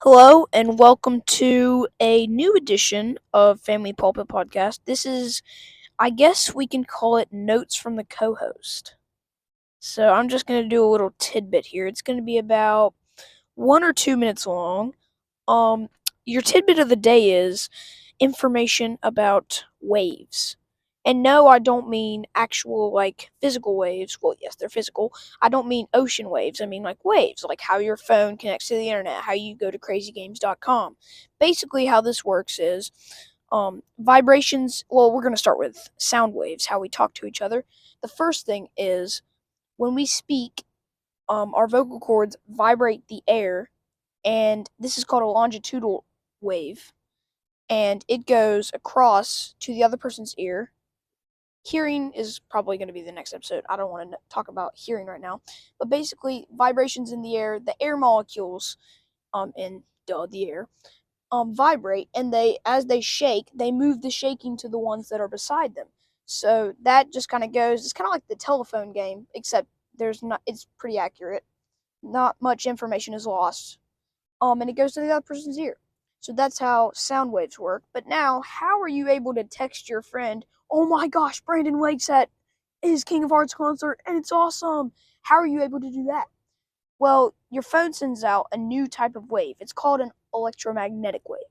Hello, and welcome to a new edition of Family Pulpit Podcast. This is, I guess we can call it Notes from the co host. So I'm just going to do a little tidbit here. It's going to be about 1 or 2 minutes long. Um, your tidbit of the day is information about waves. And no, I don't mean actual, like, physical waves. Well, yes, they're physical. I don't mean ocean waves. I mean, like, waves, like how your phone connects to the internet, how you go to crazygames.com. Basically, how this works is vibrations. Well, we're going to start with sound waves, how we talk to each other. The first thing is when we speak, our vocal cords vibrate the air, and this is called a longitudinal wave, and it goes across to the other person's ear. Hearing is probably going to be the next episode. I don't want to talk about hearing right now, but basically, vibrations in the air molecules, in the air, vibrate, and as they shake, they move the shaking to the ones that are beside them. So that just kind of goes. It's kind of like the telephone game, except there's not. It's pretty accurate. Not much information is lost, and it goes to the other person's ear. So that's how sound waves work. But now, how are you able to text your friend, "Oh my gosh, Brandon Wake's at his King of Hearts concert and it's awesome"? How are you able to do that? Well, your phone sends out a new type of wave. It's called an electromagnetic wave.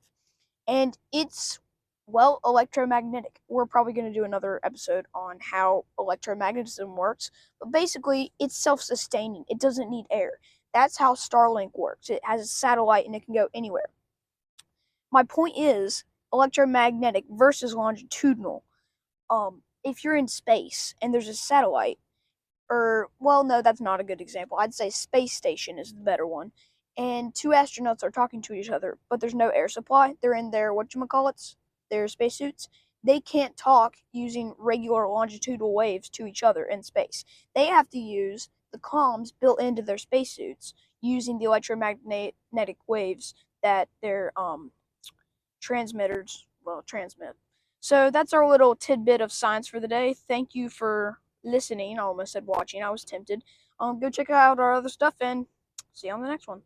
And it's, well, electromagnetic. We're probably going to do another episode on how electromagnetism works, but basically it's self-sustaining. It doesn't need air. That's how Starlink works. It has a satellite and it can go anywhere. My point is electromagnetic versus longitudinal. If you're in space and there's a satellite, or, well, no, that's not a good example. I'd say space station is the better one. And two astronauts are talking to each other, but there's no air supply. They're in their whatchamacallits, their spacesuits. They can't talk using regular longitudinal waves to each other in space. They have to use the comms built into their spacesuits using the electromagnetic waves that their transmitters will transmit. So that's our little tidbit of science for the day. Thank you for listening. I almost said watching. I was tempted. Go check out our other stuff and see you on the next one.